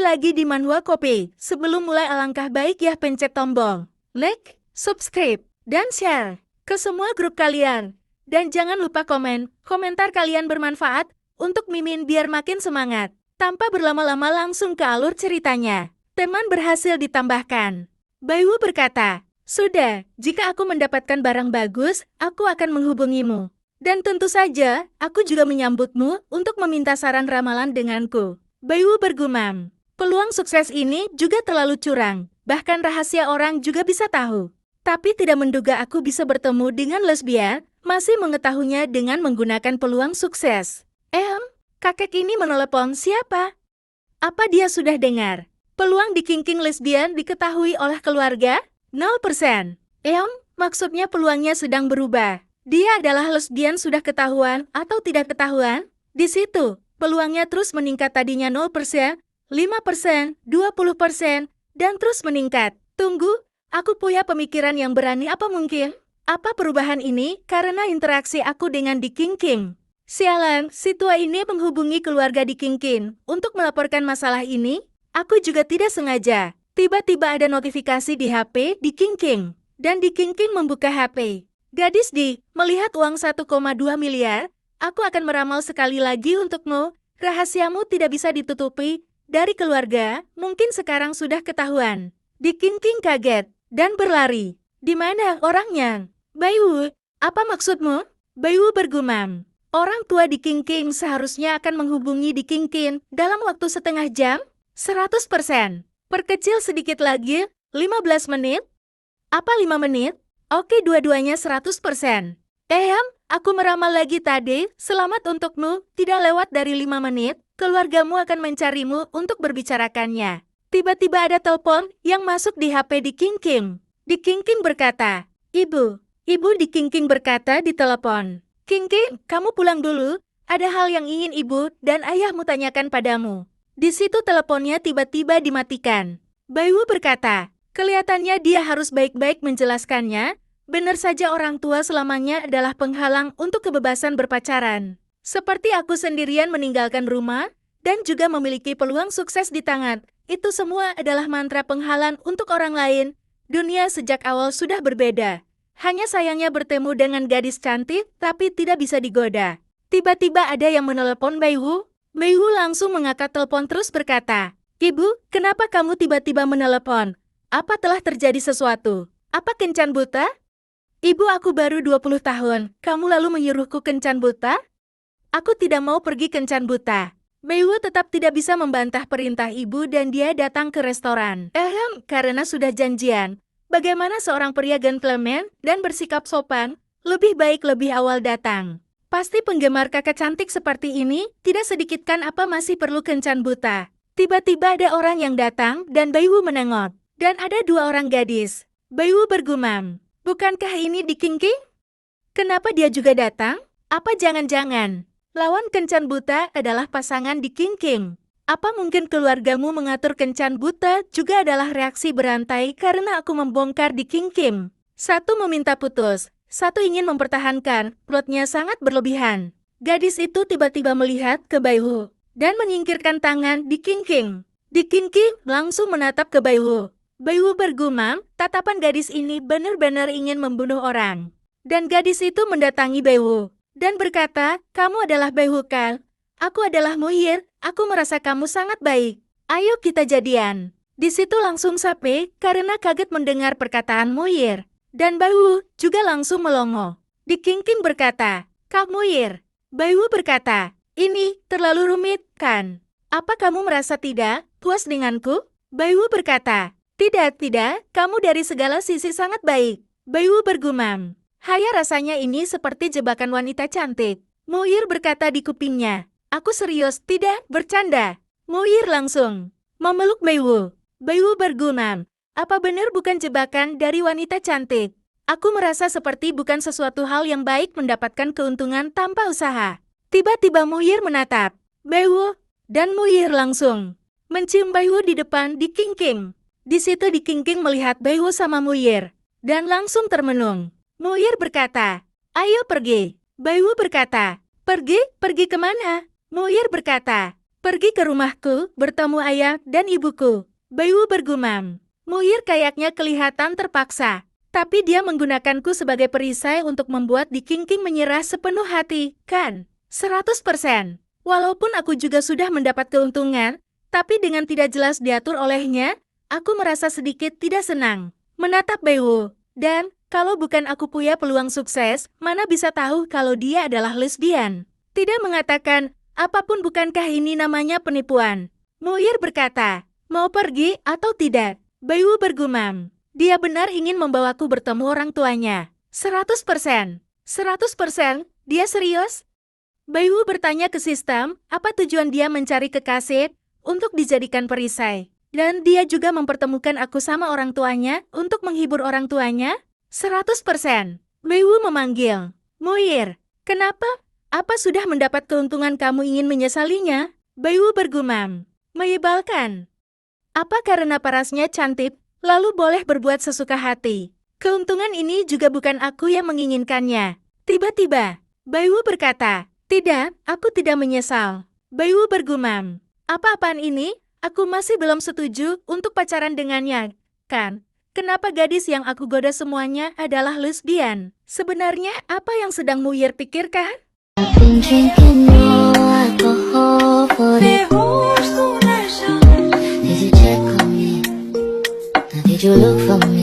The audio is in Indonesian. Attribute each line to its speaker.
Speaker 1: lagi di Manhwa Kopi. Sebelum mulai alangkah baik ya pencet tombol like, subscribe, dan share ke semua grup kalian. Dan jangan lupa komentar kalian bermanfaat untuk Mimin biar makin semangat. Tanpa berlama-lama langsung ke alur ceritanya. Teman berhasil ditambahkan. Baiwu berkata, "Sudah, jika aku mendapatkan barang bagus, aku akan menghubungimu. Dan tentu saja, aku juga menyambutmu untuk meminta saran ramalan denganku." Baiwu bergumam, "Peluang sukses ini juga terlalu curang, bahkan rahasia orang juga bisa tahu. Tapi tidak menduga aku bisa bertemu dengan lesbian, masih mengetahuinya dengan menggunakan peluang sukses." Kakek ini menelepon siapa? Apa dia sudah dengar? Peluang dikingking lesbian diketahui oleh keluarga? 0%. Maksudnya peluangnya sedang berubah. Dia adalah lesbian sudah ketahuan atau tidak ketahuan? Di situ, peluangnya terus meningkat tadinya 0%, 5%, 20%, dan terus meningkat. Tunggu, aku punya pemikiran yang berani apa mungkin? Apa perubahan ini karena interaksi aku dengan dikingking? Sialan, si tua ini menghubungi keluarga dikingking untuk melaporkan masalah ini. Aku juga tidak sengaja. Tiba-tiba ada notifikasi di HP dikingking. Dan dikingking membuka HP. "Gadis melihat uang 1,2 miliar, aku akan meramal sekali lagi untukmu. Rahasiamu tidak bisa ditutupi dari keluarga, mungkin sekarang sudah ketahuan." Dikingking kaget dan berlari. "Di mana orangnya?" "Baiwu, apa maksudmu?" Baiwu bergumam. "Orang tua dikingking seharusnya akan menghubungi dikingking dalam waktu setengah jam, 100%. Perkecil sedikit lagi, 15 menit. Apa 5 menit? Oke, dua-duanya 100%. Aku meramal lagi tadi, selamat untukmu, tidak lewat dari 5 menit, keluargamu akan mencarimu untuk berbicarakannya." Tiba-tiba ada telepon yang masuk di HP dikingking. Dikingking berkata, Ibu Dikingking berkata di telepon. "Kingking, kamu pulang dulu, ada hal yang ingin ibu dan ayahmu tanyakan padamu." Di situ teleponnya tiba-tiba dimatikan. Baiwu berkata, "Kelihatannya dia harus baik-baik menjelaskannya. Benar saja orang tua selamanya adalah penghalang untuk kebebasan berpacaran. Seperti aku sendirian meninggalkan rumah, dan juga memiliki peluang sukses di tangan. Itu semua adalah mantra penghalang untuk orang lain. Dunia sejak awal sudah berbeda. Hanya sayangnya bertemu dengan gadis cantik, tapi tidak bisa digoda." Tiba-tiba ada yang menelepon Baiwu. Baiwu langsung mengangkat telepon terus berkata, "Ibu, kenapa kamu tiba-tiba menelepon? Apa telah terjadi sesuatu? Apa kencan buta?" "Ibu, aku baru 20 tahun. Kamu lalu menyuruhku kencan buta?" "Aku tidak mau pergi kencan buta." Baiwu tetap tidak bisa membantah perintah ibu dan dia datang ke restoran. Karena sudah janjian. Bagaimana seorang pria gentleman dan bersikap sopan, lebih baik lebih awal datang. Pasti penggemar kakak cantik seperti ini, tidak sedikitkan apa masih perlu kencan buta. Tiba-tiba ada orang yang datang dan Baiwu menengok. Dan ada 2 orang gadis. Baiwu bergumam, "Bukankah ini dikingking? Kenapa dia juga datang? Apa jangan-jangan lawan kencan buta adalah pasangan dikingking? Apa mungkin keluargamu mengatur kencan buta juga adalah reaksi berantai karena aku membongkar dikingking? Satu meminta putus, satu ingin mempertahankan, plotnya sangat berlebihan." Gadis itu tiba-tiba melihat ke Baiwu dan menyingkirkan tangan dikingking. Dikingking langsung menatap ke Baiwu. Baiwu bergumam, tatapan gadis ini benar-benar ingin membunuh orang. Dan gadis itu mendatangi Baiwu dan berkata, "Kamu adalah Baiwu kan? Aku adalah Muhir, aku merasa kamu sangat baik. Ayo kita jadian." Di situ langsung sape karena kaget mendengar perkataan Muhir. Dan Baiwu juga langsung melongo. Dikingking berkata, "Kak Muhir." Baiwu berkata, "Ini terlalu rumit, kan? Apa kamu merasa tidak puas denganku?" Baiwu berkata, Tidak, kamu dari segala sisi sangat baik." Baiwu bergumam, "Hanya rasanya ini seperti jebakan wanita cantik." Muhir berkata di kupingnya, "Aku serius, tidak bercanda." Muhir langsung memeluk Baiwu. Baiwu bergumam, "Apa benar bukan jebakan dari wanita cantik? Aku merasa seperti bukan sesuatu hal yang baik mendapatkan keuntungan tanpa usaha." Tiba-tiba Muhir menatap Baiwu, dan Muhir langsung mencium Baiwu di depan dikingking. Di situ dikingking melihat Baiwu sama Muhir dan langsung termenung. Muhir berkata, "Ayo pergi." Baiwu berkata, Pergi kemana?" Muhir berkata, Pergi ke rumahku, bertemu ayah dan ibuku. Baiwu bergumam. Muhir kayaknya kelihatan terpaksa. Tapi dia menggunakanku sebagai perisai untuk membuat Di King menyerah sepenuh hati, kan? 100%. Walaupun aku juga sudah mendapat keuntungan, tapi dengan tidak jelas diatur olehnya, aku merasa sedikit tidak senang. Menatap Baiwu. Dan, kalau bukan aku punya peluang sukses, mana bisa tahu kalau dia adalah lesbian? Tidak mengatakan, apapun bukankah ini namanya penipuan? Muhir berkata, mau pergi atau tidak? Baiwu bergumam. Dia benar ingin membawaku bertemu orang tuanya. 100%. 100%? Dia serius? Baiwu bertanya ke sistem, apa tujuan dia mencari kekasih untuk dijadikan perisai. Dan dia juga mempertemukan aku sama orang tuanya untuk menghibur orang tuanya? 100%. Baiwu memanggil. Muhir, kenapa? Apa sudah mendapat keuntungan kamu ingin menyesalinya? Baiwu bergumam. Menyebalkan. Apa karena parasnya cantik, lalu boleh berbuat sesuka hati? Keuntungan ini juga bukan aku yang menginginkannya. Tiba-tiba, Baiwu berkata, tidak, aku tidak menyesal. Baiwu bergumam. Apa-apaan ini? Aku masih belum setuju untuk pacaran dengannya, kan? Kenapa gadis yang aku goda semuanya adalah lesbian? Sebenarnya apa yang sedang Muhir pikirkan?
Speaker 2: I've been drinking more alcohol for the Did you check on me? Now did you look for me?